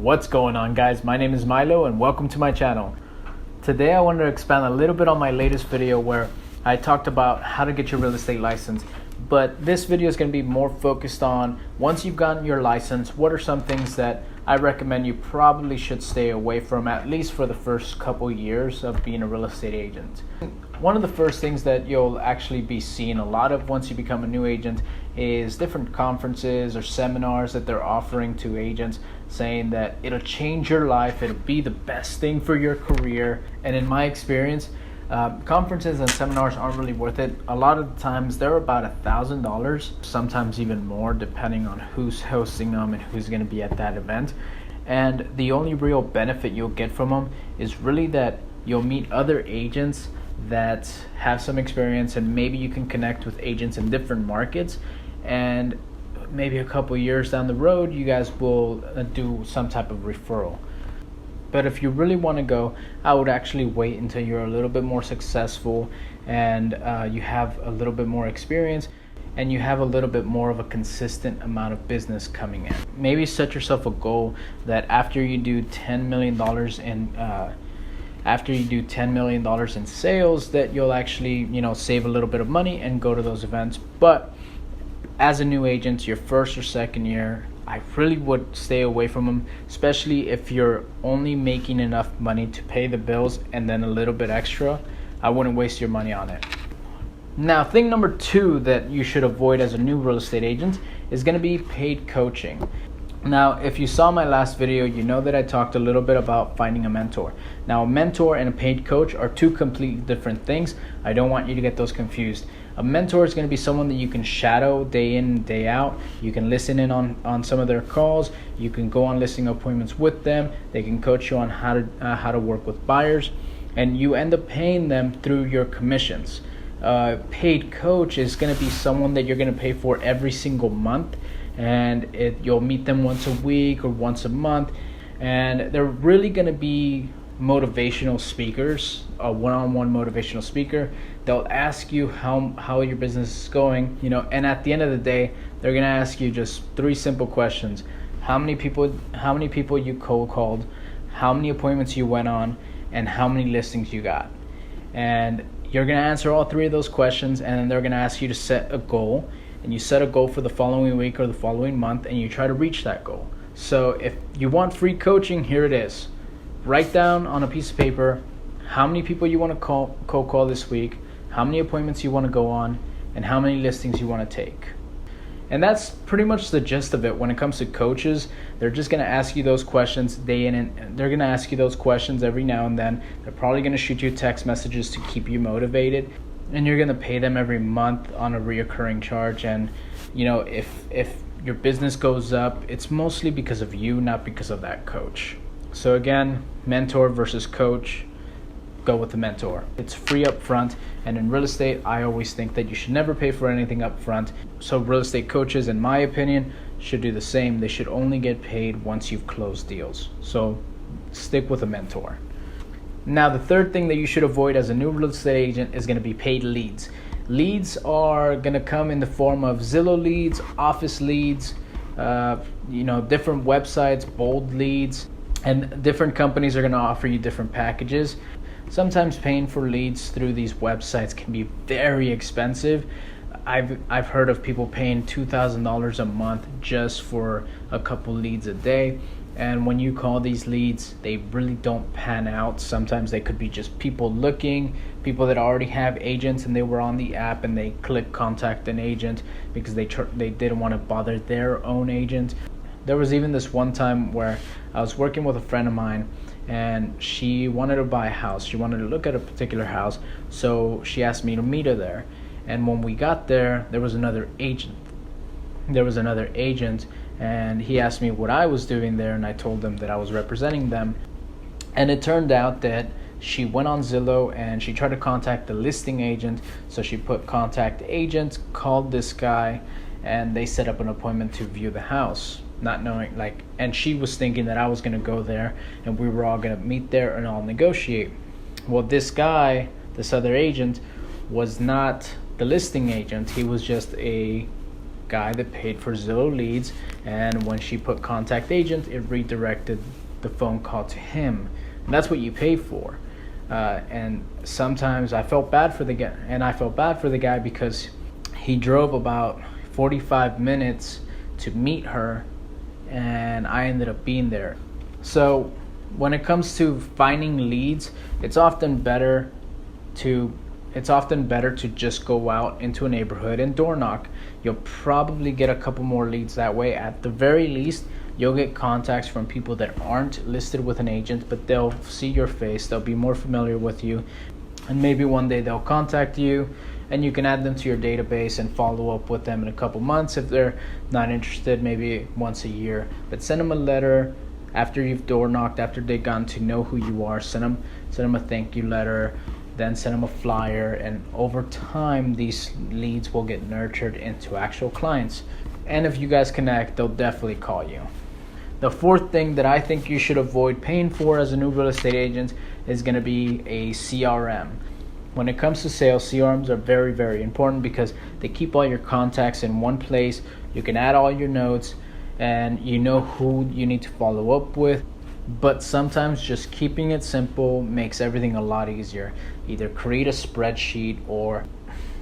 What's going on, guys? My name is Milo and welcome to my channel. Today I wanted to expand a little bit on my latest video where I talked about how to get your real estate license. But this video is going to be more focused on once you've gotten your license, what are some things that I recommend you probably should stay away from, at least for the first couple years of being a real estate agent. One of the first things that you'll actually be seeing a lot of once you become a new agent is different conferences or seminars that they're offering to agents, saying that it'll change your life, it'll be the best thing for your career. And in my experience, conferences and seminars aren't really worth it. A lot of the times they're about $1,000, sometimes even more, depending on who's hosting them and who's going to be at that event. And the only real benefit you'll get from them is really that you'll meet other agents that have some experience, and maybe you can connect with agents in different markets, and maybe a couple years down the road you guys will do some type of referral. But if you really want to go, I would actually wait until you're a little bit more successful and you have a little bit more experience and you have a little bit more of a consistent amount of business coming in. Maybe set yourself a goal that after you do $10 million in sales, that you'll actually, save a little bit of money and go to those events. But as a new agent, your first or second year, I really would stay away from them, especially if you're only making enough money to pay the bills and then a little bit extra. I wouldn't waste your money on it. Now, thing number 2 that you should avoid as a new real estate agent is going to be paid coaching. Now, if you saw my last video, you know that I talked a little bit about finding a mentor. Now, a mentor and a paid coach are two completely different things. I don't want you to get those confused. A mentor is going to be someone that you can shadow day in and day out. You can listen in on some of their calls. You can go on listing appointments with them. They can coach you on how to work with buyers, and you end up paying them through your commissions. Paid coach is going to be someone that you're going to pay for every single month, and you'll meet them once a week or once a month, and they're really going to be motivational speakers, a one-on-one motivational speaker. They'll ask you how your business is going, and at the end of the day, they're going to ask you just 3 simple questions. How many people you cold called, how many appointments you went on, and how many listings you got. And you're going to answer all 3 of those questions, and then they're going to ask you to set a goal, and you set a goal for the following week or the following month, and you try to reach that goal. So if you want free coaching, here it is. Write down on a piece of paper how many people you want to cold call this week, how many appointments you want to go on, and how many listings you want to take. And that's pretty much the gist of it. When it comes to coaches, they're just going to ask you those questions day in, and they're going to ask you those questions every now and then. They're probably going to shoot you text messages to keep you motivated, and you're going to pay them every month on a reoccurring charge. And if your business goes up, it's mostly because of you, not because of that coach. So again, mentor versus coach, go with the mentor. It's free up front, and in real estate, I always think that you should never pay for anything up front. So real estate coaches, in my opinion, should do the same. They should only get paid once you've closed deals. So stick with a mentor. Now, the third thing that you should avoid as a new real estate agent is going to be paid leads. Leads are going to come in the form of Zillow leads, office leads, different websites, bold leads. And different companies are going to offer you different packages. Sometimes paying for leads through these websites can be very expensive. I've heard of people paying $2,000 a month just for a couple leads a day. And when you call these leads, they really don't pan out. Sometimes they could be just people that already have agents and they were on the app and they click contact an agent because they didn't want to bother their own agent. There was even this one time where I was working with a friend of mine, and she wanted to buy a house. She wanted to look at a particular house, so she asked me to meet her there. And when we got there, there was another agent, and he asked me what I was doing there, and I told him that I was representing them. And it turned out that she went on Zillow and she tried to contact the listing agent. So she put contact agent, called this guy, and they set up an appointment to view the house, not knowing, and she was thinking that I was going to go there and we were all going to meet there and all negotiate. Well, this other agent, was not the listing agent. He was just a guy that paid for Zillow leads, and when she put contact agent, it redirected the phone call to him. And that's what you pay for. And sometimes I felt bad for the guy, because he drove about 45 minutes to meet her, and I ended up being there. So when it comes to finding leads, it's often better to just go out into a neighborhood and door knock. You'll probably get a couple more leads that way. At the very least, you'll get contacts from people that aren't listed with an agent, but they'll see your face, they'll be more familiar with you, and maybe one day they'll contact you, and you can add them to your database and follow up with them in a couple months. If they're not interested, maybe once a year. But send them a letter after you've door knocked, after they've gotten to know who you are. Send them a thank you letter, then send them a flyer, and over time these leads will get nurtured into actual clients. And if you guys connect, they'll definitely call you. The fourth thing that I think you should avoid paying for as a new real estate agent is going to be a CRM. When it comes to sales, CRMs are very, very important because they keep all your contacts in one place. You can add all your notes, and you know who you need to follow up with. But sometimes just keeping it simple makes everything a lot easier. Either create a spreadsheet, or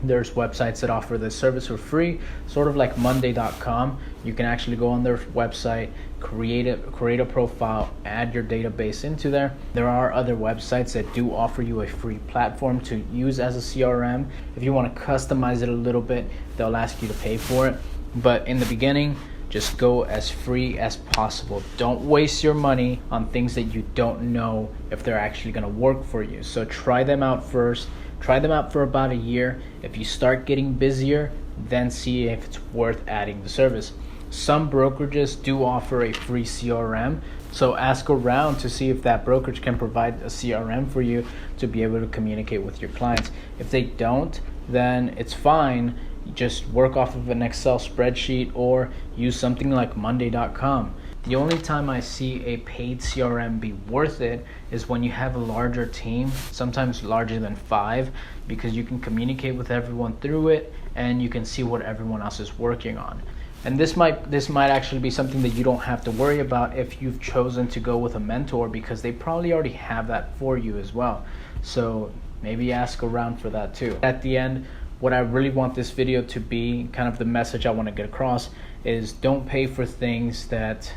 there's websites that offer this service for free, sort of like Monday.com. You can actually go on their website, create a profile, add your database into there. There are other websites that do offer you a free platform to use as a CRM. If you want to customize it a little bit, they'll ask you to pay for it. But in the beginning, just go as free as possible. Don't waste your money on things that you don't know if they're actually going to work for you. So try them out first. Try them out for about a year. If you start getting busier, then see if it's worth adding the service. Some brokerages do offer a free CRM, so ask around to see if that brokerage can provide a CRM for you to be able to communicate with your clients. If they don't, then it's fine. Just work off of an Excel spreadsheet or use something like Monday.com. The only time I see a paid CRM be worth it is when you have a larger team, sometimes larger than 5, because you can communicate with everyone through it and you can see what everyone else is working on. And this might actually be something that you don't have to worry about if you've chosen to go with a mentor, because they probably already have that for you as well. So maybe ask around for that too. At the end, what I really want this video to be, kind of the message I want to get across, is don't pay for things that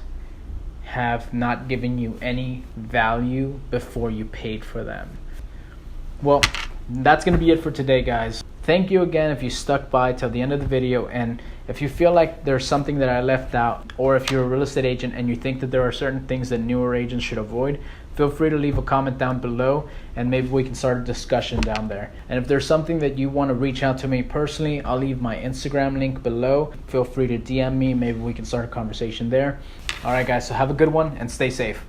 have not given you any value before you paid for them. Well, that's going to be it for today, guys. Thank you again if you stuck by till the end of the video, and if you feel like there's something that I left out, or if you're a real estate agent and you think that there are certain things that newer agents should avoid, feel free to leave a comment down below and maybe we can start a discussion down there. And if there's something that you want to reach out to me personally, I'll leave my Instagram link below. Feel free to DM me, maybe we can start a conversation there. Alright guys, so have a good one and stay safe.